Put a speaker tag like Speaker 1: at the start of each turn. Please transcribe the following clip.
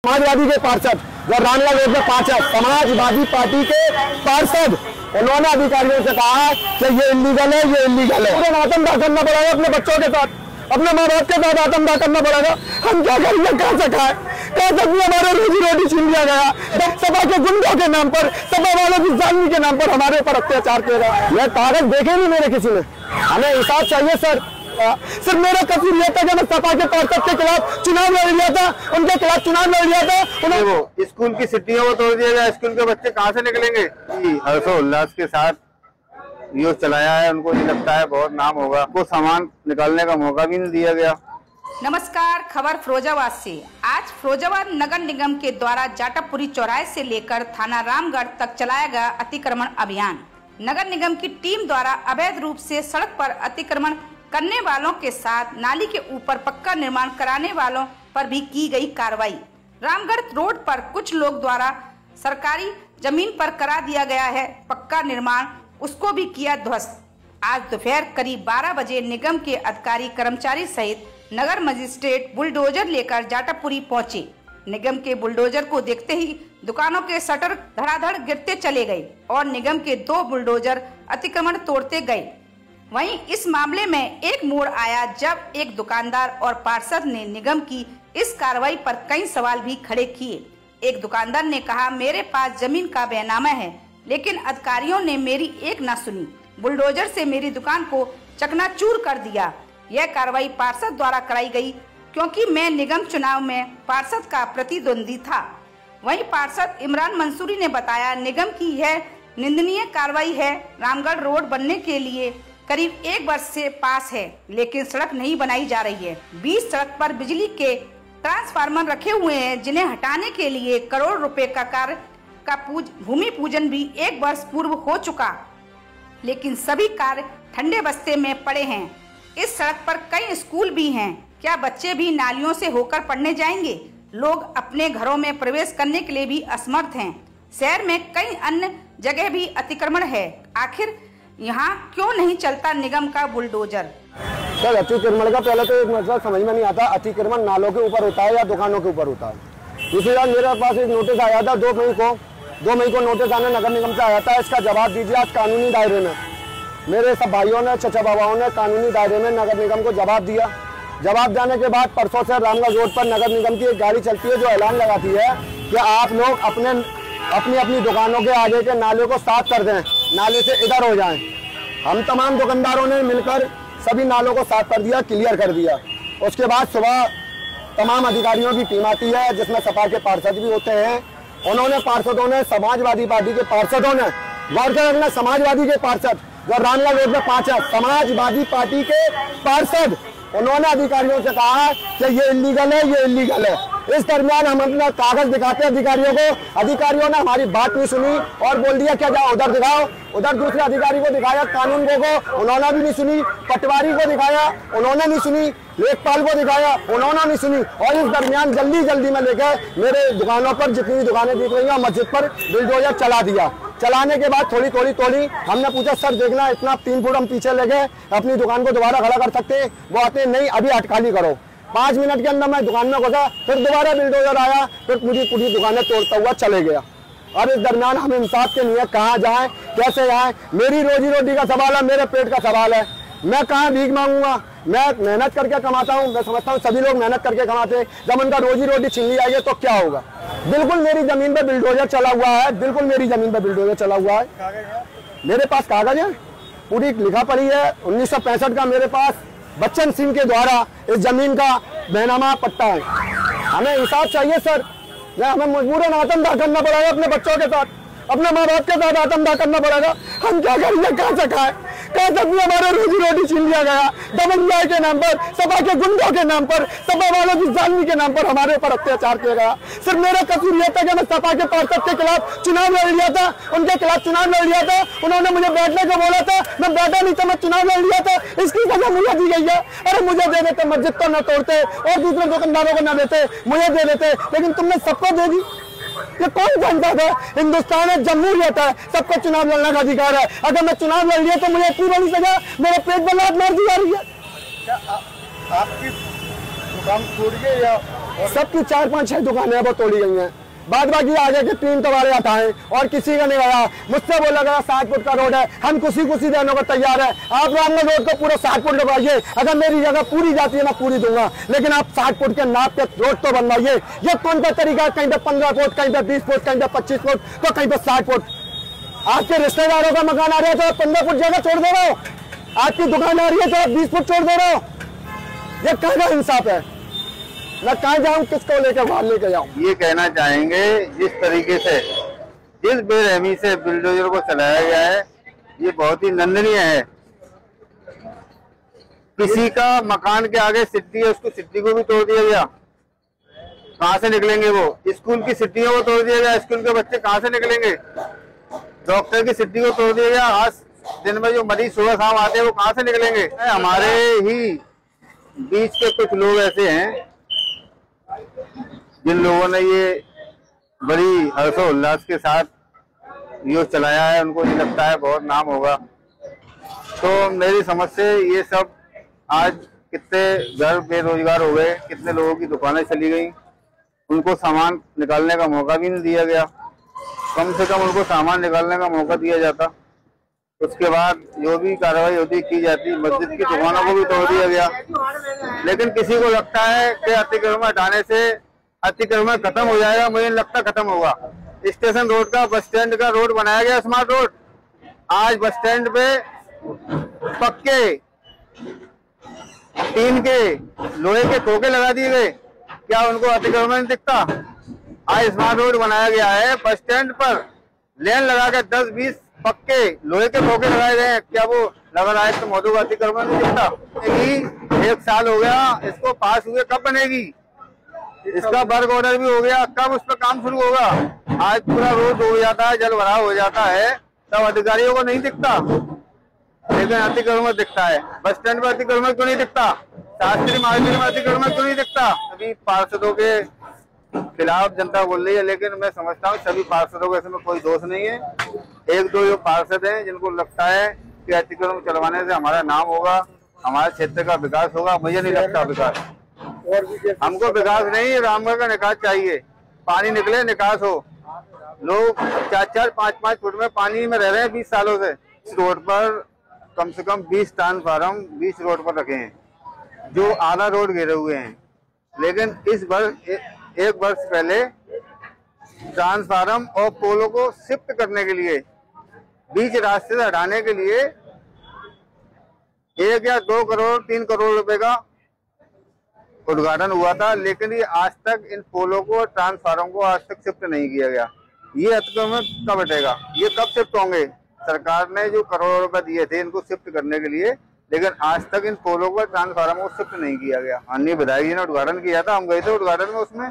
Speaker 1: समाजवादी के पार्षद जो रामला रोड में 5 समाजवादी पार्टी के पार्षद, उन्होंने अधिकारियों से कहा कि ये इलीगल है, ये इलीगल है। पूरे आत्मदाह करना पड़ेगा अपने बच्चों के साथ, अपने माँ बाप के साथ आत्मदाह करना पड़ेगा। हम क्या करेंगे, कहाँ से खाए, कहाँ से हमारे रोजी रोटी छीन लिया गया। सपा के गुंडों के नाम पर, सपा वालों की जालमी के नाम पर हमारे ऊपर अत्याचार किया गया। यह कागज देखे नहीं मेरे किसी ने, हमें इंसाफ चाहिए सर। सिर्फ मेरा कसूर यह था कि मैं सपा के पार्षद के खिलाफ चुनाव लड़ लिया था, उनके खिलाफ चुनाव लड़ लिया था।
Speaker 2: वो स्कूल की छुट्टियों को तोड़ दिया गया, स्कूल के बच्चे कहाँ से निकलेंगे। हर्षोल्लास के साथ ये चलाया है, उनको नहीं लगता है बहुत नाम होगा, को सामान निकालने का मौका भी नहीं दिया गया।
Speaker 3: नमस्कार, खबर फिरोजाबाद से। आज फिरोजाबाद नगर निगम के द्वारा जाटापुरी चौराहे से लेकर थाना रामगढ़ तक चलाया गया अतिक्रमण अभियान। नगर निगम की टीम द्वारा अवैध रूप से सड़क पर अतिक्रमण करने वालों के साथ नाली के ऊपर पक्का निर्माण कराने वालों पर भी की गई कार्रवाई। रामगढ़ रोड पर कुछ लोग द्वारा सरकारी जमीन पर करा दिया गया है पक्का निर्माण, उसको भी किया ध्वस्त। आज दोपहर करीब 12 बजे निगम के अधिकारी कर्मचारी सहित नगर मजिस्ट्रेट बुलडोजर लेकर जाटापुरी पहुंचे। निगम के बुलडोजर को देखते ही दुकानों के शटर धड़ाधड़ गिरते चले गए और निगम के 2 बुलडोजर अतिक्रमण तोड़ते गए। वहीं इस मामले में एक मोड़ आया जब एक दुकानदार और पार्षद ने निगम की इस कार्रवाई पर कई सवाल भी खड़े किए। एक दुकानदार ने कहा, मेरे पास जमीन का बैनामा है, लेकिन अधिकारियों ने मेरी एक न सुनी, बुलडोजर से मेरी दुकान को चकनाचूर कर दिया। यह कार्रवाई पार्षद द्वारा कराई गई क्योंकि मैं निगम चुनाव में पार्षद का प्रतिद्वंदी था। वहीं पार्षद इमरान मंसूरी ने बताया, निगम की यह निंदनीय कार्रवाई है। रामगढ़ रोड बनने के लिए करीब 1 वर्ष से पास है, लेकिन सड़क नहीं बनाई जा रही है। 20 सड़क पर बिजली के ट्रांसफार्मर रखे हुए हैं, जिन्हें हटाने के लिए करोड़ रुपए का कार्य का भूमि पूजन भी 1 वर्ष पूर्व हो चुका, लेकिन सभी कार्य ठंडे बस्ते में पड़े हैं। इस सड़क पर कई स्कूल भी हैं, क्या बच्चे भी नालियों से होकर पढ़ने जाएंगे? लोग अपने घरों में प्रवेश करने के लिए भी असमर्थ हैं। शहर में कई अन्य जगह भी अतिक्रमण है, आखिर यहाँ क्यों नहीं चलता निगम का बुलडोजर?
Speaker 1: सर, अतिक्रमण का पहले तो एक मतलब समझ में नहीं आता, अतिक्रमण नालों के ऊपर होता है या दुकानों के ऊपर होता है। दूसरी बात, मेरे पास एक नोटिस आया था 2 मई को नोटिस आने नगर निगम से आया था। इसका जवाब दीजिए आज कानूनी दायरे में। मेरे सब भाइयों ने, चचा बाबाओं ने कानूनी दायरे में नगर निगम को जवाब दिया। जवाब देने के बाद परसों से रामगढ़ रोड पर नगर निगम की एक गाड़ी चलती है जो ऐलान लगाती है कि आप लोग अपनी दुकानों के आगे के नाले को साफ कर दें, नाले से इधर हो जाएं। हम तमाम दुकानदारों ने मिलकर सभी नालों को साफ कर दिया, क्लियर कर दिया। उसके बाद सुबह तमाम अधिकारियों की टीम आती है जिसमें सपा के पार्षद भी होते हैं। पार्षदों ने समाजवादी पार्टी के पार्षदों ने गौर कर रखना, समाजवादी के पार्षद जो रामला रोड में 5 समाजवादी पार्टी के पार्षद, उन्होंने अधिकारियों से कहा कि ये इलीगल है, ये इलीगल है। इस दरमियान हम अपना कागज दिखाते अधिकारियों को, अधिकारियों ने हमारी बात नहीं सुनी और बोल दिया क्या जाओ उधर दिखाओ। उधर दूसरे अधिकारी को दिखाया, कानून को उन्होंने भी नहीं सुनी, पटवारी को दिखाया, उन्होंने नहीं सुनी, लेखपाल को दिखाया, उन्होंने नहीं सुनी। और इस दरमियान जल्दी में लेकर मेरे दुकानों पर जितनी भी दुकानें दिख रही हैं मस्जिद पर बुलडोजर चला दिया। चलाने के बाद थोड़ी तोड़ी। हमने पूछा, सर देखना इतना 3 फुट हम पीछे ले गए, अपनी दुकान को दोबारा खड़ा कर सकते हैं? वो आते नहीं, अभी अटकाली करो। 5 मिनट के अंदर मैं दुकान में घुसा, फिर दोबारा बुलडोजर आया, फिर पूरी दुकानें तोड़ता हुआ चले गया। और इस दरमियान हम इंसाफ के लिए कहाँ जाएं, कैसे जाएं? मेरी रोजी रोटी का सवाल है, मेरे पेट का सवाल है। मैं कहाँ भीख मांगूंगा? मैं मेहनत करके कमाता हूँ, मैं समझता हूँ सभी लोग मेहनत करके कमाते हैं। जब उनका रोजी रोटी छीन ली जाएगी तो क्या होगा? बिल्कुल मेरी जमीन पे बुलडोजर चला हुआ है, बिल्कुल मेरी जमीन पे बुलडोजर चला हुआ है। मेरे पास कागज है, पूरी लिखा पड़ी है। 1965 का मेरे पास बच्चन सिंह के द्वारा इस जमीन का बैनामा पट्टा है। हमें इंसाफ चाहिए सर। हमें मजबूरन आत्मदाह करना पड़ेगा अपने बच्चों के साथ, अपने माँ बाप के साथ आत्मदाह करना पड़ेगा। हम क्या करेंगे, कहाँ से खाए, कहाँ से हमारे रोजी रोटी छीन लिया गया। दमन न्याय के नाम पर, सपा के गुंडों के नाम पर, सपा वालों की जालमी के नाम पर हमारे ऊपर अत्याचार किया गया। सिर्फ मेरा कसूर यह था कि मैं सपा के पार्षद के खिलाफ चुनाव लड़ लिया था, उनके खिलाफ चुनाव लड़ लिया था। उन्होंने मुझे बैठने को बोला था, मैं बैठा नहीं था, मैं चुनाव लड़ लिया था। इसकी सजा मुझे दी गई है। अरे मुझे दे देते, मस्जिद को न तोड़ते और दूसरे दुकानदारों को न देते, मुझे दे देते, लेकिन तुमने सबको दे दी। ये कौन जानता था? हिंदुस्तान है, जमहूरियत है, सबको चुनाव लड़ने का अधिकार है। अगर मैं चुनाव लड़ लिया तो मुझे इतनी बड़ी सजा, मेरे पेट पर लात मार दी जा रही है।
Speaker 2: क्या आपकी दुकान छोड़िए या
Speaker 1: सबकी 4-5-6 दुकानें वो तोड़ी गई हैं। बाद बाकी आगे के 3 तबारे हटाएं और किसी का नहीं गया। मुझसे बोला गया 60 फुट का रोड है, हम कुछ देने को तैयार है। आप रामगढ़ रोड को पूरा 60 फुट लगवाइए, अगर मेरी जगह पूरी जाती है मैं पूरी दूंगा, लेकिन आप 60 फुट के नाप के रोड तो बनवाइए। ये कौन सा तरीका है? कहीं पे 15 फुट, कहीं पे 20 फुट, कहीं पे 25 फुट, तो कहीं पे 60 फुट। आपके रिश्तेदारों का मकान आ रहा है तो 15 फुट जगह छोड़ दे रहे हो, आपकी दुकान आ रही है तो 20 फुट छोड़ दे रहे हो। ये कहाँ का इंसाफ है? मैं कहाँ जाऊँ, किसको लेकर बाहर लेके जाऊँ?
Speaker 2: ये कहना चाहेंगे जिस तरीके से, जिस बेरहमी से बुलडोजर को चलाया गया है, ये बहुत ही निंदनीय है। किसी का मकान के आगे सिट्टी है, उसको सिट्टी को भी तोड़ दिया गया। कहाँ से निकलेंगे वो? स्कूल की सिट्टियों को तोड़ दिया गया, स्कूल के बच्चे कहाँ से निकलेंगे? डॉक्टर की सिट्टी को तोड़ दिया गया। आज दिन में जो मरीज सुबह शाम आते हैं वो कहाँ से निकलेंगे? हमारे ही बीच के कुछ लोग ऐसे हैं जिन लोगों ने ये बड़ी हर्षोल्लास के साथ ये चलाया है, उनको नहीं लगता है बहुत नाम होगा। तो मेरी समझ से ये सब आज कितने घर बेरोजगार हो गए, कितने लोगों की दुकानें चली गई, उनको सामान निकालने का मौका भी नहीं दिया गया। कम से कम उनको सामान निकालने का मौका दिया जाता, उसके बाद जो भी कार्रवाई होती की जाती। मस्जिद की दुकानों को भी तोड़ दिया गया, लेकिन किसी को लगता है कि अतिक्रमण हटाने से अतिक्रमण खत्म हो जाएगा। मुझे नहीं लगता खत्म होगा। स्टेशन रोड का, बस स्टैंड का रोड बनाया गया स्मार्ट रोड। आज बस स्टैंड पे पक्के टीन के लोहे के खोखे लगा दिए गए, क्या उनको अतिक्रमण नहीं दिखता? आज स्मार्ट रोड बनाया गया है, बस स्टैंड पर लेन लगा कर 10-20 पक्के लोहे के खोखे लगाए गए हैं, क्या वो लग रहा है तो मौजूद अतिक्रमण नहीं दिखता? 1 साल हो गया इसको पास हुए, कब बनेगी? इसका वर्क ऑर्डर भी हो गया, कब उस पर काम शुरू होगा? आज पूरा रोड हो जाता है, जल भराव हो जाता है, तब अधिकारियों को नहीं दिखता, लेकिन अतिक्रमण दिखता है। बस स्टैंड पर अतिक्रमण क्यों नहीं दिखता? शास्त्री मार्ग में अतिक्रमण क्यों नहीं दिखता? अभी पार्षदों के खिलाफ जनता बोल रही है, लेकिन मैं समझता हूँ सभी पार्षदों को इसमें कोई दोष नहीं है। 1-2 जो पार्षद हैं जिनको लगता है कि अतिक्रमण चलवाने से हमारा नाम होगा, हमारे क्षेत्र का विकास होगा। मुझे नहीं लगता विकास, हमको विकास नहीं, रामगढ़ का निकास चाहिए। पानी निकले, निकास हो। लोग 4-4, 5-5 फुट में पानी में रह रहे हैं 20 सालों से। इस रोड पर कम से कम 20 ट्रांसफार्मर 20 रोड पर रखे हैं, जो आधा रोड घेरे हुए हैं। लेकिन इस वर्ष 1 वर्ष पहले ट्रांसफार्मर और पोलों को शिफ्ट करने के लिए, बीच रास्ते से हटाने के लिए 1 या 2 करोड़ 3 करोड़ रुपए का उद्घाटन हुआ था, लेकिन ये आज तक इन पोलों को, ट्रांसफार्मर को आज तक शिफ्ट नहीं किया गया। ये अतिक्रमण कब हटेगा? ये कब शिफ्ट होंगे? सरकार ने जो करोड़ों रुपए दिए थे इनको शिफ्ट करने के लिए, लेकिन आज तक इन पोलों को, ट्रांसफार्मर को शिफ्ट नहीं किया गया। अन्य विधायक जी ने उद्घाटन किया था, हम गए थे उद्घाटन में, उसमें